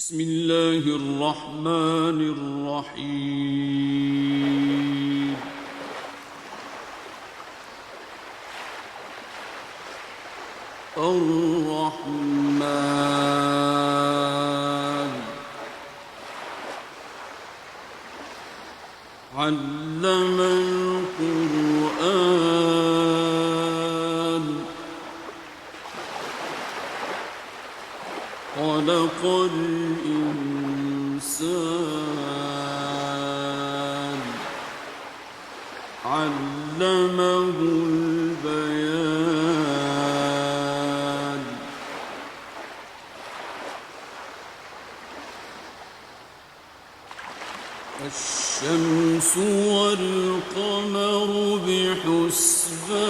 بسم الله الرحمن الرحيم. الرحمن علم القرآن خلق الإنسان علمه البيان. الشمس والقمر بحسبان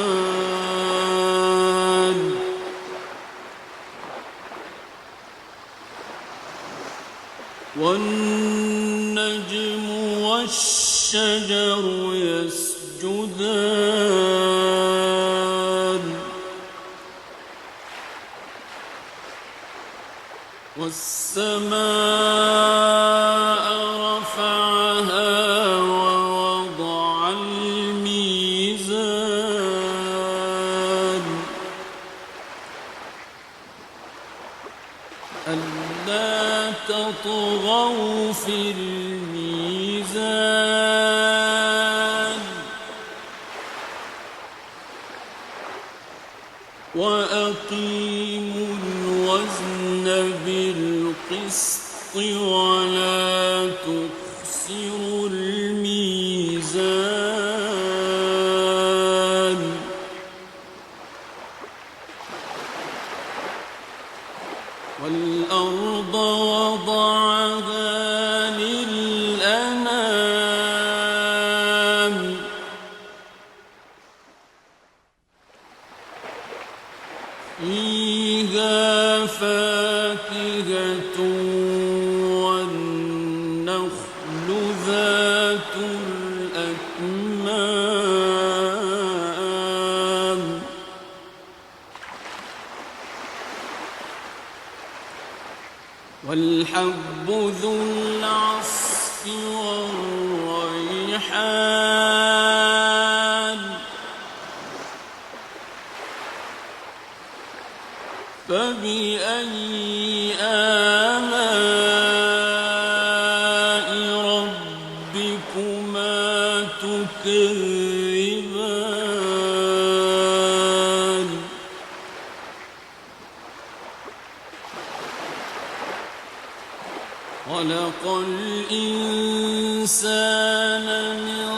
والنجم والشجر يسجدان والسماء رفعها ووضع الميزان ألا تطغوا في الميزان وأقيموا الوزن بالقسط ولا تخسروا الميزان والأرض وضعها للأنام فيها فاكهة والنخل ذات الأكمام والحب ذو العصف والريحان فبأي آلاء ربكما تكذبان خلق الإنسان من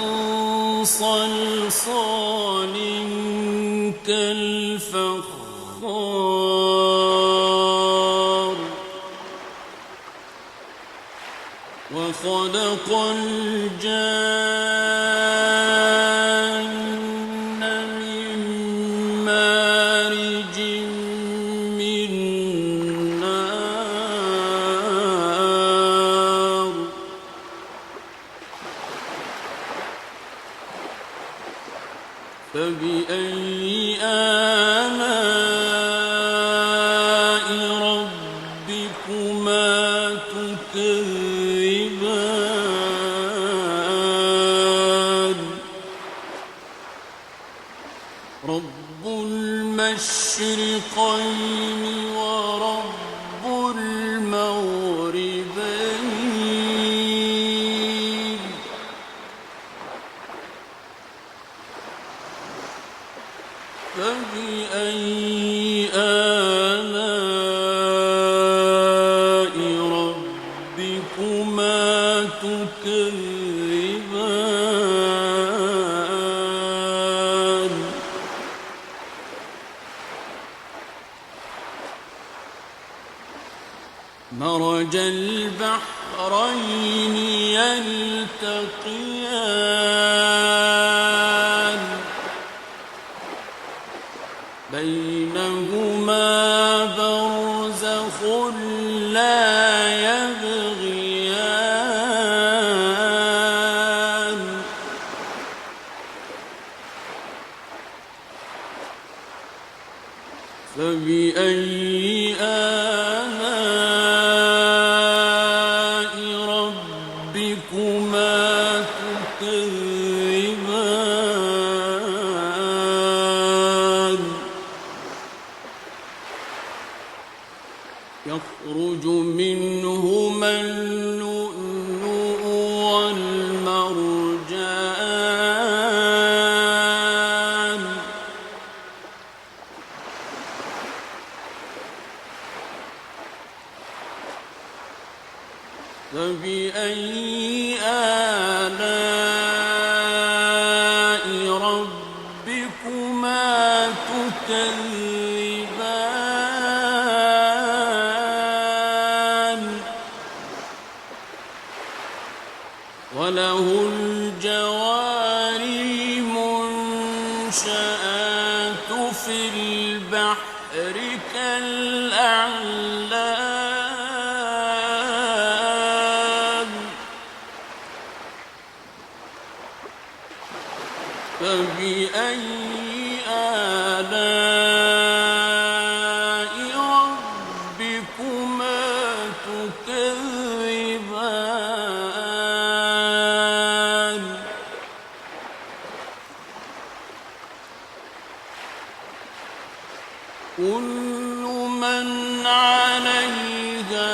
صلصال كالفخار وخلق الجان من مارج من نار فبأي آلاء ربكما تكذبان رب المشرقين ورب المغربين فبأي آلاء ربكما تكذبان مرج البحرين يلتقيان بينهما برزخ لا يبغيان فبأي آلاء يخرج منهما اللؤلؤ والمرجان فبأي آلاء ربكما تكذبان وله الجوار المنشآت في البحر كالأعلام فبأي آلاء ربكما تكذبان كل من عليها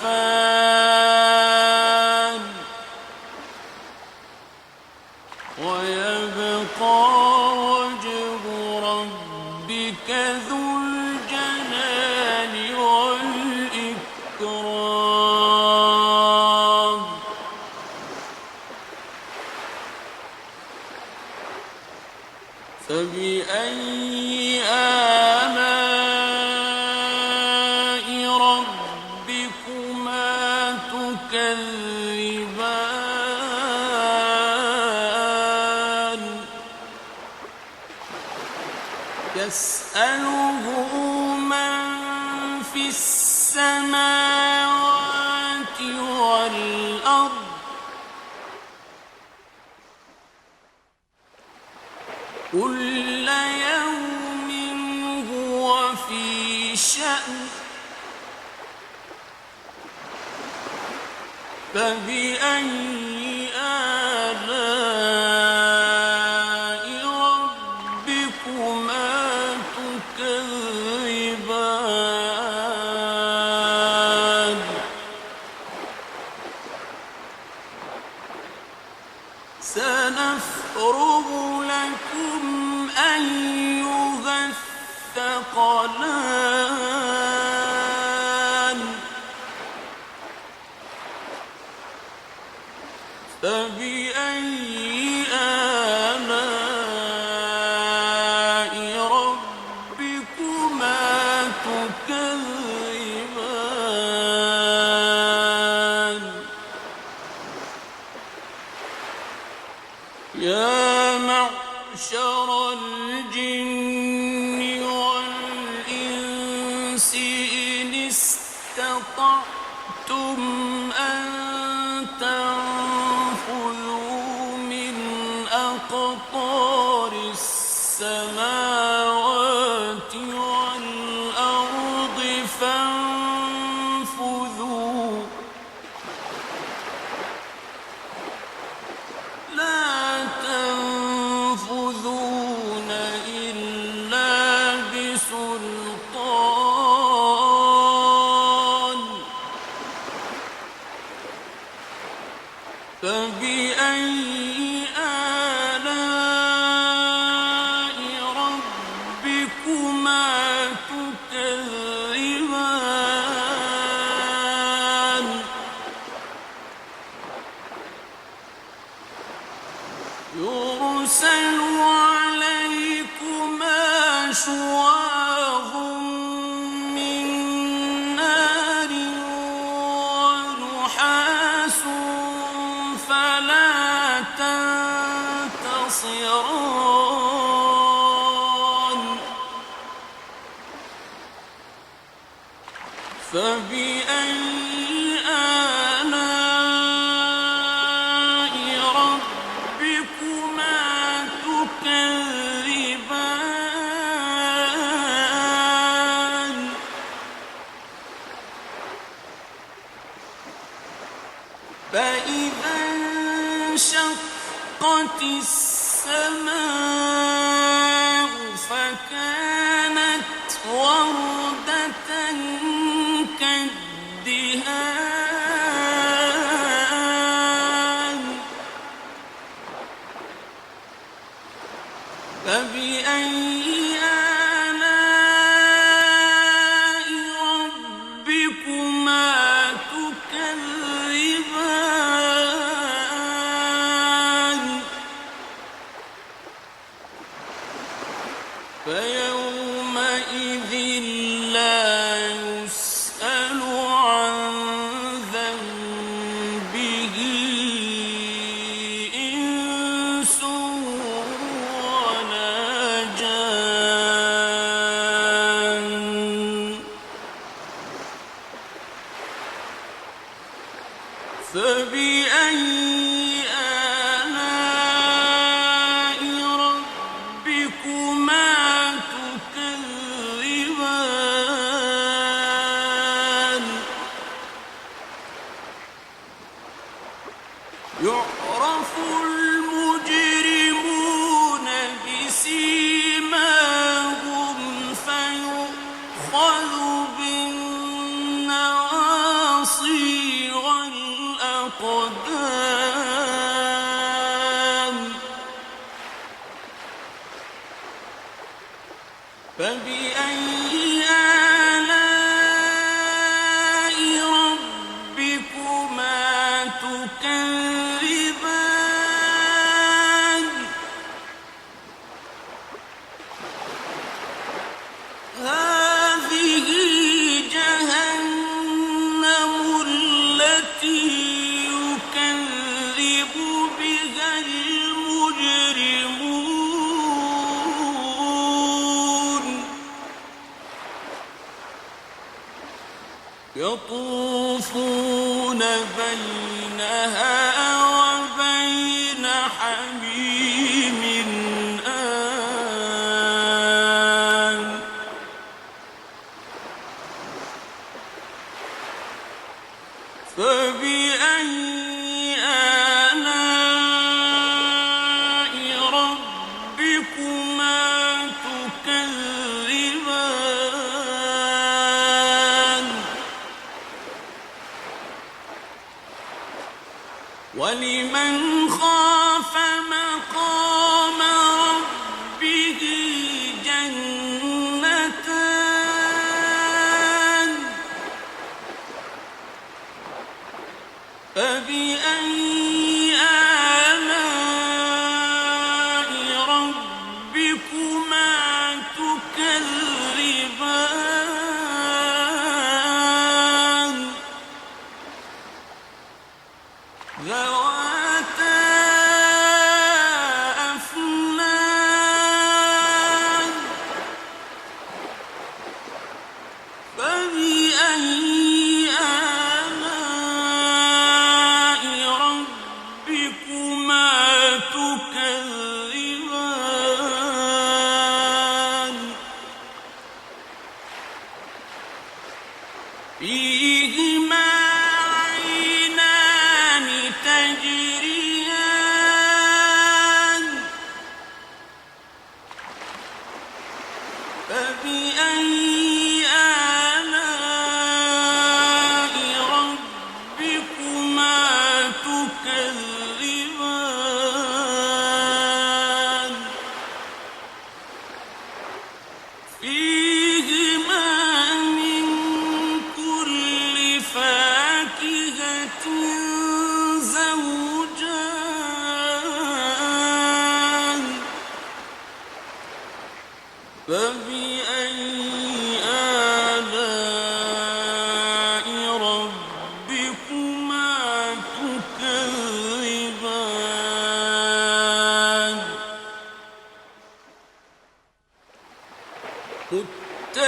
فان ويبقى وجه ربك ذو الجلال والإكرام فبأي آلاء ربكما تكذبان يسأله من في السماوات والأرض كل يوم هو في شأن فبأي آلاء ربكما تكذبان سنفرغ لكم أيها الثقلان فبأي آلاء ربكما تكذبان يا معشر الجن والإنس إن استطعتم أن تنفذوا من أقطار السماوات والأرض فانفذوا لا تنفذون إلا بسلطان فبأي آلاء ربكما تكذبان يرسل عليكما شواظ من نار ونحاس فلا تنتصران فبأي آلاء ربكما تكذبان فإذا انشقت السماء فكانت وردة الدهان فبأي آلاء ربكما تكذبان فيومئذ لا يسأل عن ذنبه إنس ولا جان فبأي آلاء ربكما تكذبان يعرف المجرمون بسيماهم فيؤخذ بالنواصي والأقدام فبأي آلاء ربكما تكذبان هذه جهنم التي يكذب بها المجرمون يطوفون بينها وبين حميم آن فبأي آلاء ربكما تكذبان ولمن خاف مقام ربه جنتان فبأي آلاء ربكما تكذبان ذواتا أفنان فبأي آلاء ربكما تكذبان فيهما عينان تجريان فبأي آلاء ربكما تكذبان فيهما من كل فاكهة زوجان فبأي آلاء ربكما تكذبان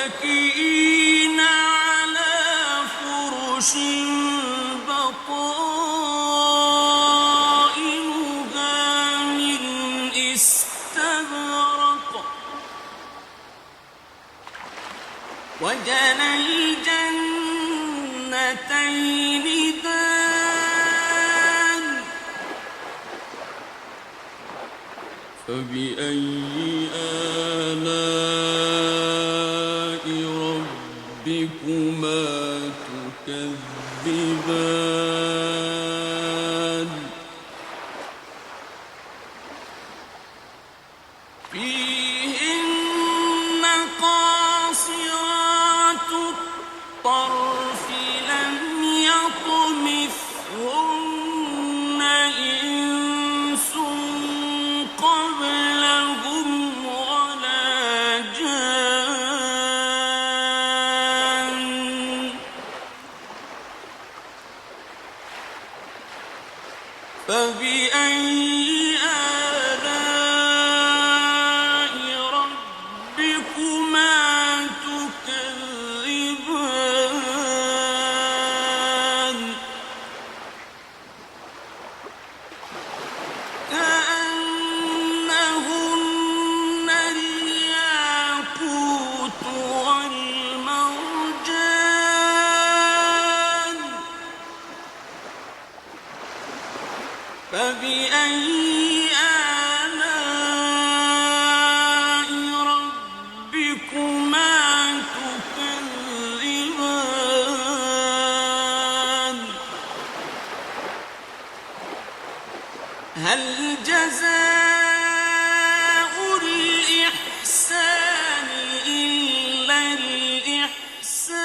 متكئين على فرش بطائنها من استبرق وجنى الجنتين دان فبأي آلاء ربكما تكذبان الطرف لم يطمثهن إنس قبلهم ولا جان فبأي آلاء ربكما تكذبان كأنهن الياقوت والمرجان فبأي آلاء ربكما تكذبان هل جزاء الإحسان إلا الإحسان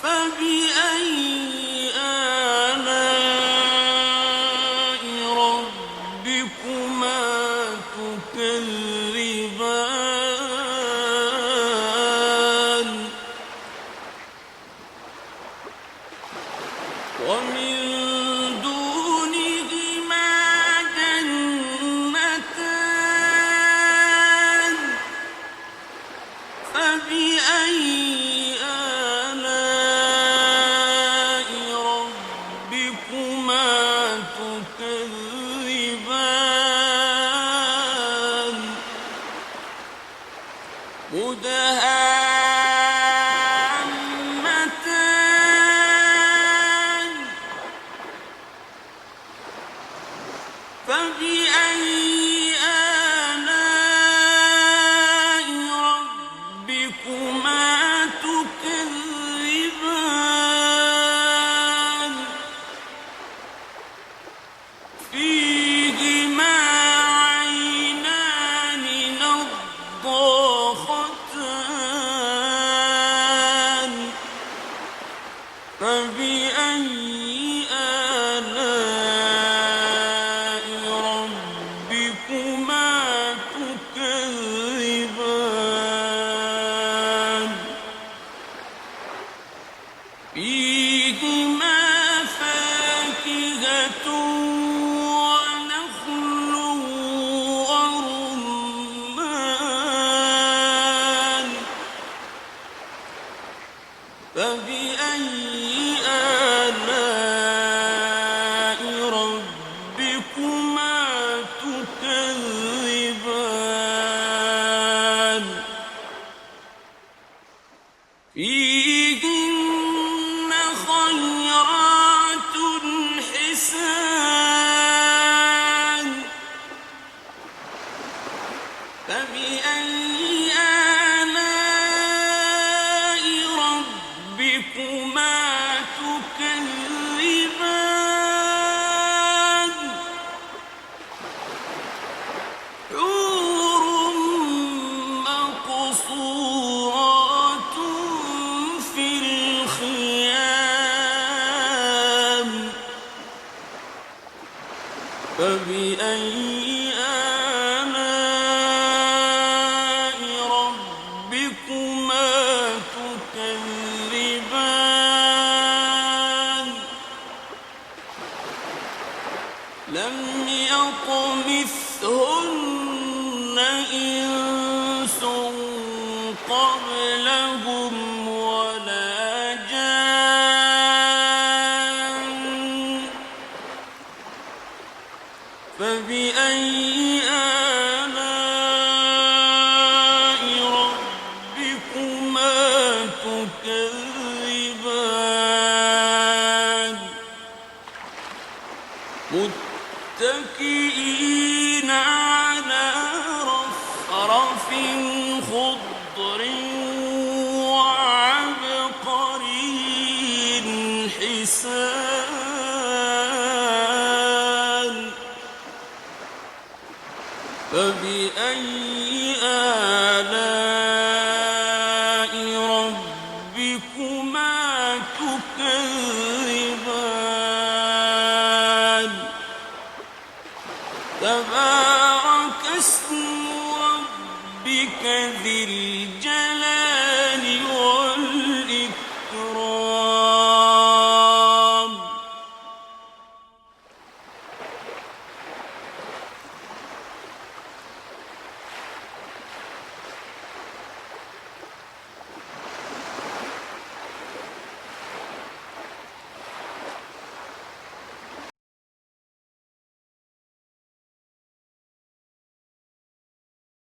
فبأي آلاء ربكما تكذبان ومن دونهما جنتان فبأي آلاء ربكما تكذبان مدهامتان فبأي آلاء ربكما تكذبان فيهما عينان نضاختان فبأي آلاء ربكما تكذبان فيهما فاكهة ونخل ورمان فبأي آلاء ربكما تكذبان فيهن خيرات حسان فبأي آلاء ربكما تكذبان حور مقصورات في الخيام فبأي آلاء ربكما تكذبان لم يطمثهن إنس قبلهم ولا جان فبأي آلاء ربكما تكذبان متكئين على رفرف خضر وعبقري حسان فبأي آلاء ربكما تكذبان تبارك اسم ربك ذي الجلال